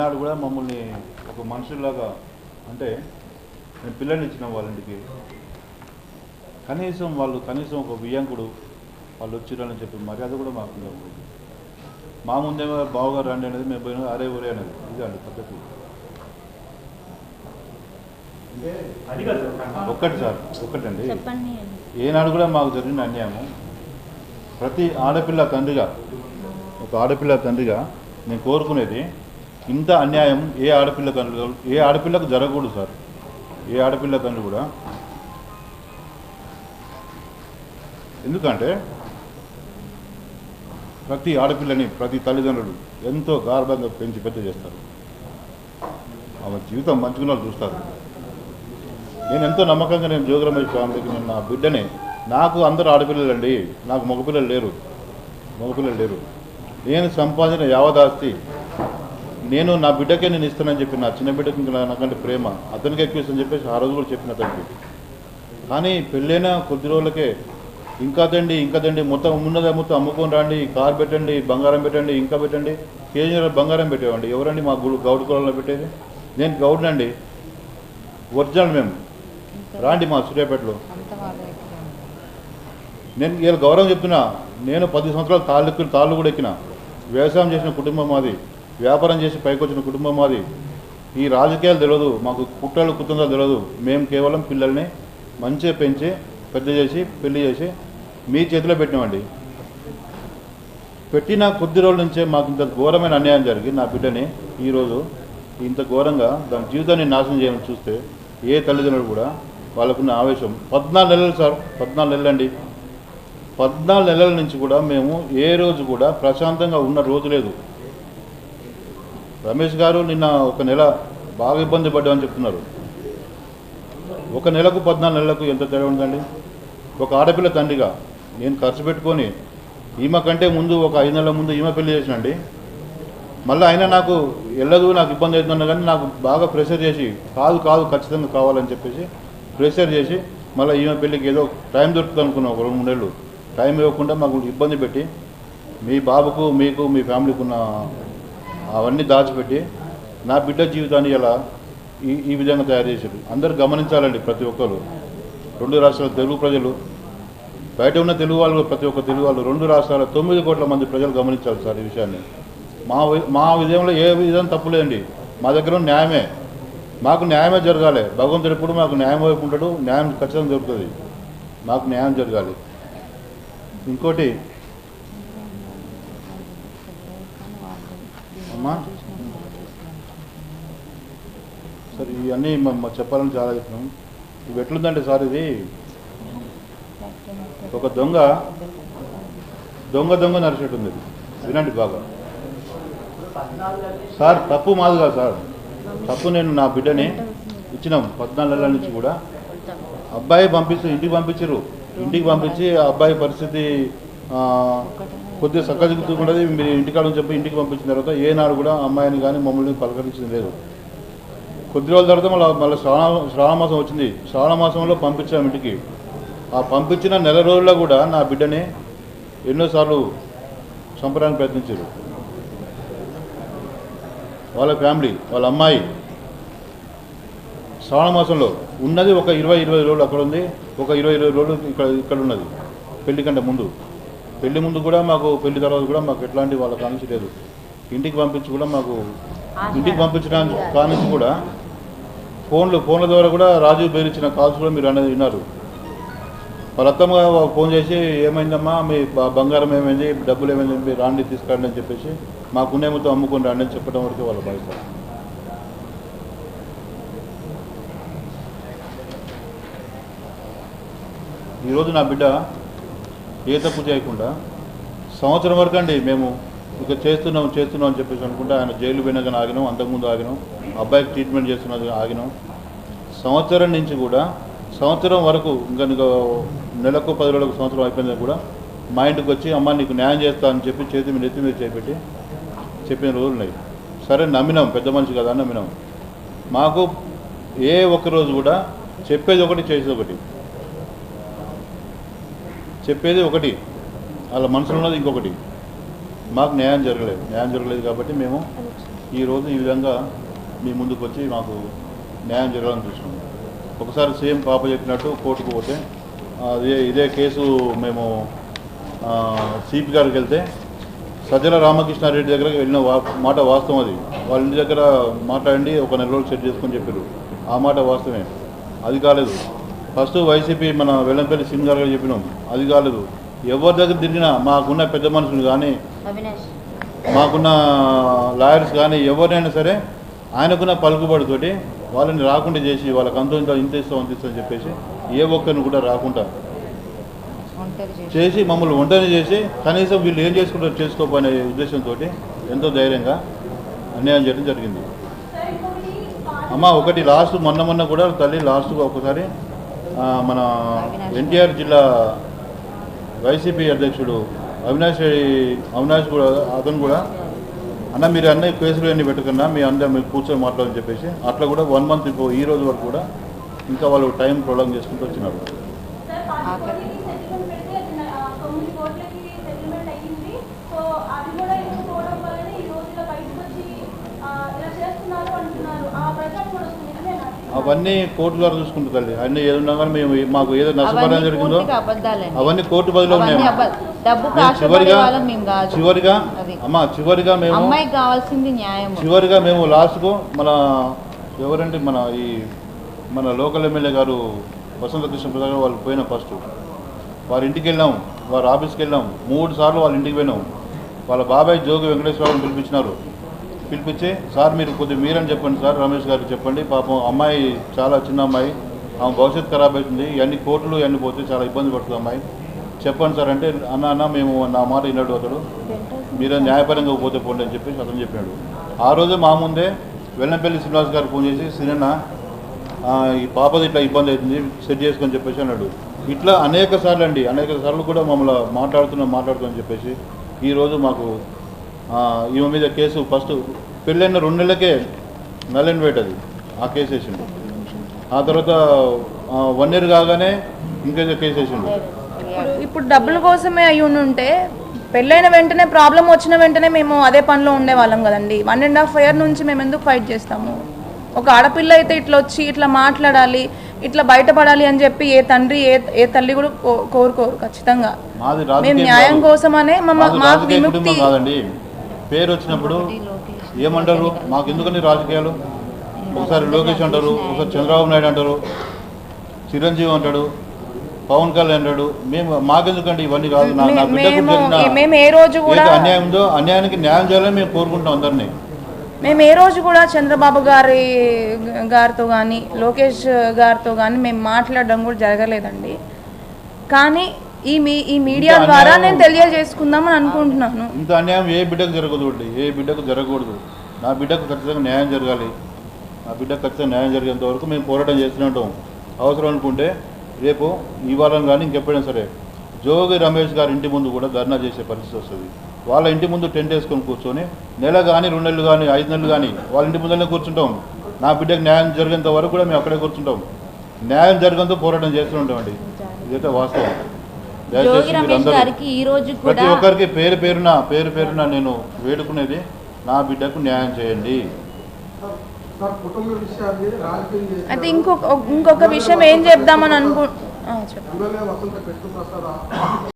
నాడు కూడా మమ్మల్ని ఒక మనుషుల్లాగా అంటే మేము పిల్లల్ని ఇచ్చినాం వాళ్ళ ఇంటికి కనీసం ఒక వియ్యంకుడు వాళ్ళు వచ్చిరని చెప్పి మర్యాద కూడా మాకు ఉండదు. మా ముందేమో బావగారు రండి అనేది మేము పోయినా అరే ఊరే అనేది ఇది అండి పద్ధతి. ఒక్కటండి ఏనాడు కూడా మాకు జరిగిన అన్యాయము ప్రతి ఆడపిల్ల తండ్రిగా నేను కోరుకునేది ఇంత అన్యాయం ఏ ఆడపిల్లకు జరగకూడదు సార్. ఏ ఆడపిల్ల తండ్రి కూడా, ఎందుకంటే ప్రతి ఆడపిల్లని ప్రతి తల్లిదండ్రులు ఎంతో గార్భంగా పెంచి పెద్ద చేస్తారు. ఆమె జీవితం మంచుకున్న చూస్తారు. నేను ఎంతో నమ్మకంగా నేను జోగురమేష్ ఫ్యామిలీకి నేను నా బిడ్డని, నాకు అందరూ ఆడపిల్లలండి, నాకు మగపిల్లలు లేరు. నేను సంపాదించిన యావదాస్తి నేను నా బిడ్డకే నేను ఇస్తానని చెప్పి, నా చిన్న బిడ్డకి నాకంటే ప్రేమ అతనికి ఎక్కువ ఇస్తానని చెప్పేసి ఆ రోజు కూడా చెప్పిన అతనికి. కానీ పెళ్ళైన కొద్ది రోజులకే ఇంకా తండి మొత్తం మొత్తం అమ్ముకొని రండి, కార్ పెట్టండి, బంగారం పెట్టండి, ఇంకా పెట్టండి. కేజీ బంగారం పెట్టేవండి. ఎవరండి మా గౌడ్ కులంలో పెట్టేది? నేను గౌడ్నండి, ఒరిజినల్ మేము. రాండి మా సూర్యాపేటలో. నేను ఇలా గౌరవం చెప్తున్నా. నేను 10 సంవత్సరాలు తాళ్ళు కూడా ఎక్కిన. వ్యవసాయం చేసిన కుటుంబం మాది, వ్యాపారం చేసి పైకి వచ్చిన కుటుంబం మాది. ఈ రాజకీయాలు తెలియదు మాకు, కుట్రలు తెలియదు. మేము కేవలం పిల్లల్ని మంచిగా పెంచి పెద్ద చేసి పెళ్లి చేసి మీ చేతిలో పెట్టినామండి. పెట్టిన కొద్ది రోజుల నుంచే మాకు ఇంత ఘోరమైన అన్యాయం జరిగి నా బిడ్డని ఈరోజు ఇంత ఘోరంగా దాని జీవితాన్ని నాశనం చేయమని చూస్తే ఏ తల్లిదండ్రులు కూడా వాళ్ళకున్న ఆవేశం 14 నెలలు సార్, 14 నెలలు అండి. 14 నెలల నుంచి కూడా మేము ఏ రోజు కూడా ప్రశాంతంగా ఉన్న రోజు లేదు. రమేష్ గారు నిన్న ఒక నెల బాగా ఇబ్బంది పడ్డామని చెప్తున్నారు. ఒక నెలకు 14 నెలలకు ఎంత తేడా ఉందండి? ఒక ఆడపిల్ల తండ్రిగా నేను ఖర్చు పెట్టుకొని ఈమె కంటే ముందు ఒక 5 నెలల ముందు ఈమె పెళ్లి చేసినండి. మళ్ళీ అయినా నాకు వెళ్ళదు, నాకు ఇబ్బంది అవుతుందన్న కానీ నాకు బాగా ప్రెషర్ చేసి కాదు ఖచ్చితంగా కావాలని చెప్పేసి ప్రెషర్ చేసి మళ్ళీ ఈమె పెళ్ళికి ఏదో టైం దొరుకుతుంది అనుకున్నాం. ఒక 2-3 నెలలు టైం ఇవ్వకుండా మాకు ఇబ్బంది పెట్టి మీ బాబుకు మీకు మీ ఫ్యామిలీకి ఉన్న అవన్నీ దాచిపెట్టి నా బిడ్డ జీవితాన్ని ఇలా ఈ విధంగా తయారు చేశారు. అందరూ గమనించాలండి. ప్రతి ఒక్కరు 2 రాష్ట్రాల తెలుగు ప్రజలు, బయట ఉన్న తెలుగు వాళ్ళు, ప్రతి ఒక్క తెలుగు వాళ్ళు 2 రాష్ట్రాల 9 కోట్ల మంది ప్రజలు గమనించాలి సార్ ఈ విషయాన్ని. మా విజయంలో ఏ విధంగా తప్పులేదండి. మా దగ్గర న్యాయమే, మాకు న్యాయమే జరగాలి. భగవంతుడు ఎప్పుడు మాకు న్యాయం వైపు ఉంటాడు. న్యాయం ఖచ్చితంగా దొరుకుతుంది. మాకు న్యాయం జరగాలి. ఇంకోటి అమ్మా సార్, ఇవన్నీ చెప్పాలని చాలా చెప్తున్నాం. ఇవి ఎట్లుందంటే సార్, ఇది ఒక దొంగ నరిచేటుంది. వినండి బాగా సార్. తప్పు మాది కాదు సార్, తప్పు నేను నా బిడ్డని ఇచ్చినాం 14 నెలల నుంచి కూడా. అబ్బాయి ఇంటికి పంపించి ఆ అబ్బాయి పరిస్థితి కొద్దిగా సక్కదిగుతుండదు. మీరు ఇంటికాడని చెప్పి ఇంటికి పంపించిన తర్వాత ఏనాడు కూడా అమ్మాయిని కానీ మమ్మల్ని పలకరించింది లేదు. కొద్ది రోజుల తర్వాత మళ్ళీ శ్రావణ మాసం వచ్చింది. శ్రావణ మాసంలో పంపించాం ఇంటికి. ఆ పంపించిన నెల రోజుల్లో కూడా నా బిడ్డని ఎన్నోసార్లు చంపడానికి ప్రయత్నించారు. వాళ్ళ ఫ్యామిలీ, వాళ్ళ అమ్మాయి శ్రావణ మాసంలో ఉన్నది ఒక 20 రోజులు అక్కడ ఉంది, ఒక 20 రోజులు ఇక్కడ ఉన్నది. పెళ్లి కంటే ముందు, పెళ్లి ముందు కూడా మాకు, పెళ్లి తర్వాత కూడా మాకు ఎట్లాంటి వాళ్ళ కానించి లేదు. ఇంటికి పంపించడానికి కానించి కూడా ఫోన్ల ద్వారా కూడా రాజు బెదిరించిన కాల్స్ కూడా మీరు అనేది విన్నారు. వాళ్ళ అత్తమ్మ ఫోన్ చేసి ఏమైందమ్మా, మీ బంగారం ఏమైంది, డబ్బులు ఏమైంది, మీరు రాండి తీసుకురండి అని చెప్పేసి మాకున్నే మొత్తం అమ్ముకొని రాండి అని చెప్పడం వరకు వాళ్ళ బాధ్యత. ఈరోజు నా బిడ్డ ఏ తప్పు చేయకుండా సంవత్సరం వరకు అండి మేము ఇక చేస్తున్నాం అని చెప్పేసి అనుకుంటే ఆయన జైలు పోయినా కానీ ఆగినాం, అంతకుముందు ఆగినాం, అబ్బాయికి ట్రీట్మెంట్ చేస్తున్నది ఆగినాం. సంవత్సరం నుంచి కూడా సంవత్సరం వరకు ఇంకా నెలకు 10 రోజులకు సంవత్సరం అయిపోయింది కూడా మా ఇంటికి వచ్చి అమ్మ నీకు న్యాయం చేస్తా అని చెప్పి నెత్తి మీద చేపెట్టి చెప్పిన రోజులు ఉన్నాయి. సరే నమ్మినాం, పెద్ద మనిషి కదా అని నమ్మినాం. మాకు ఏ ఒక్కరోజు కూడా చెప్పేది ఒకటి, చేసేది ఒకటి. చెప్పేది ఒకటి, వాళ్ళ మనసులో ఉన్నది ఇంకొకటి. మాకు న్యాయం జరగలేదు కాబట్టి మేము ఈరోజు ఈ విధంగా మీ ముందుకు వచ్చి మాకు న్యాయం జరగాలని చూసినాం. ఒకసారి సేమ్ పాప చెప్పినట్టు కోర్టుకు పోతే ఇదే కేసు మేము సిపి గారికి వెళ్తే సజ్జల రామకృష్ణారెడ్డి దగ్గర వెళ్ళిన మాట వాస్తవం. అది వాళ్ళ ఇంటి దగ్గర మాట్లాడండి, ఒక నెల రోజులు సెట్ చేసుకొని చెప్పారు. ఆ మాట వాస్తవమే. అది కాలేదు. ఫస్ట్ వైసీపీ మన వెల్లంపల్లి సింగ్ గారు చెప్పినాం, అది కాలేదు. ఎవరి దగ్గర తిరిగినా మాకున్న పెద్ద మనుషులు కానీ మాకున్న లాయర్స్ కానీ ఎవరినైనా సరే ఆయనకున్న పలుకుబడితోటి వాళ్ళని రాకుండా చేసి వాళ్ళకి ఇంత ఇస్తాం అని చెప్పేసి ఏ ఒక్కరిని కూడా రాకుండా చేసి మమ్మల్ని ఒంటరి చేసి కనీసం వీళ్ళు ఏం చేసుకుంటారో చేసుకోపోయిన ఉద్దేశంతో ఎంతో ధైర్యంగా అన్యాయం చేయడం జరిగింది. అమ్మ ఒకటి లాస్ట్ మొన్న కూడా తల్లి లాస్ట్గా ఒకసారి మన ఎన్టీఆర్ జిల్లా వైసీపీ అధ్యక్షుడు అవినాష్ కూడా అతను కూడా అన్న మీరు అన్ని కేసులు అన్నీ పెట్టుకున్నా మీ అందరూ మీరు కూర్చొని మాట్లాడని చెప్పేసి అట్లా కూడా 1 month ఈ రోజు వరకు కూడా ఇంకా వాళ్ళు టైం ప్రొలాంగ్ చేసుకుంటూ వచ్చినారు. అవన్నీ కోర్టు ద్వారా చూసుకుంటుంది తల్లి. అన్నీ ఏదున్నా కానీ మేము మాకు ఏదో నష్టపరం జరిగిందో అవన్నీ కోర్టు బదిలో ఉన్నాయి. చివరిగా మేము లాస్ట్కు ఎవరంటే మన లోకల్ ఎమ్మెల్యే గారు వసంత కృష్ణ ప్రసాద్ గారు వాళ్ళు పోయినా ఫస్ట్ వారి ఇంటికి వెళ్ళాం, వారి ఆఫీస్కి వెళ్ళాం, 3 సార్లు వాళ్ళ ఇంటికి పోయినాం. వాళ్ళ బాబాయ్ జోగి వెంకటేశ్వరరావుని పిలిపించి సార్ మీరు కొద్దిగా మీరని చెప్పండి సార్, రమేష్ గారికి చెప్పండి, పాపం అమ్మాయి చాలా చిన్న అమ్మాయి, ఆమె భవిష్యత్తు ఖరాబ్ అవుతుంది, ఇవన్నీ కోర్టులు ఇవన్నీ పోతే చాలా ఇబ్బంది పడుతుంది అమ్మాయి, చెప్పండి సార్ అంటే అన్న మేము నా మాట విన్నాడు అతడు, మీరు న్యాయపరంగా పోతే పోండి అని చెప్పేసి అతను చెప్పాడు. ఆ రోజే మా ముందే వెల్లంపల్లి శ్రీనివాస్ గారు ఫోన్ చేసి సినిన్న ఈ పాపది ఇట్లా ఇబ్బంది అవుతుంది సెట్ చేసుకొని చెప్పేసి అన్నాడు. ఇట్లా అనేక సార్లు కూడా మమ్మల్ని మాట్లాడుతున్నాం చెప్పేసి ఈరోజు మాకు ఈమె మీద కేసు ఫస్ట్ పెళ్ళైన 2 నెలలకే నల్ అండ్ వైట్ అది ఆ కేసు వేసిండు. ఆ తర్వాత 1 year కాగానే ఇంకేదో కేసు వేసిండు. ఇప్పుడు డబ్బుల కోసమే అయి ఉంటే పెళ్ళైన వెంటనే ప్రాబ్లం వచ్చిన వెంటనే మేము అదే పనిలో ఉండేవాళ్ళం కదండి. 1.5 year నుంచి మేము ఎందుకు ఫైట్ చేస్తాము? ఒక ఆడపిల్ల అయితే ఇట్లా వచ్చి ఇట్లా మాట్లాడాలి, ఇట్లా బయటపడాలి అని చెప్పి ఏ తండ్రి ఏ తల్లి కూడా కోరుకోరు. ఖచ్చితంగా మేము న్యాయం కోసమనే మాకు విముక్తి కాదండి. పేరు వచ్చినప్పుడు ఏమంటారు, మాకు ఎందుకని రాజకీయాలు? ఒకసారి లోకేష్ అంటారు, ఒకసారి చంద్రబాబు నాయుడు అంటారు, చిరంజీవి అంటాడు, పవన్ కళ్యాణ్ అంటాడు. మాకెందుకండి ఇవన్నీ కాదు. మేము ఏ రోజు కూడా అన్యాయం ఉందో అన్యాయానికి న్యాయం చేయాలని మేము కోరుకుంటాం అందరినీ. మేము ఏ రోజు కూడా చంద్రబాబు గారితో కానీ లోకేష్ గారితో కానీ మేము మాట్లాడడం కూడా జరగలేదండి. కానీ ఈ మీడియా ద్వారా నేను తెలియజేసుకుందామని అనుకుంటున్నాను. ఇంత అన్యాయం ఏ బిడ్డకు జరగకూడదు. నా బిడ్డకు ఖచ్చితంగా న్యాయం జరగాలి. నా బిడ్డకు ఖచ్చితంగా న్యాయం జరిగేంత వరకు మేము పోరాటం చేస్తుంటాం. అవసరం అనుకుంటే రేపు ఇవాళ కానీ ఇంకెప్పుడైనా సరే జోగి రమేష్ గారి ఇంటి ముందు కూడా ధర్నా చేసే పరిస్థితి వస్తుంది. వాళ్ళ ఇంటి ముందు టెంట్ వేసుకొని కూర్చొని నెల కానీ 2 నెలలు కానీ 5 నెలలు కానీ వాళ్ళ ఇంటి ముందరనే కూర్చుంటాం. నా బిడ్డకు న్యాయం జరిగేంత వరకు కూడా మేము అక్కడే కూర్చుంటాం. న్యాయం జరిగేంత పోరాటం చేస్తుంటామండి. ఇదైతే వాస్తవం. ప్రతి ఒక్కరికి పేరు పేరున నేను వేడుకునేది నా బిడ్డకు న్యాయం చేయండి. అయితే ఇంకొక విషయం ఏం చెప్దామని అనుకుంటున్నా.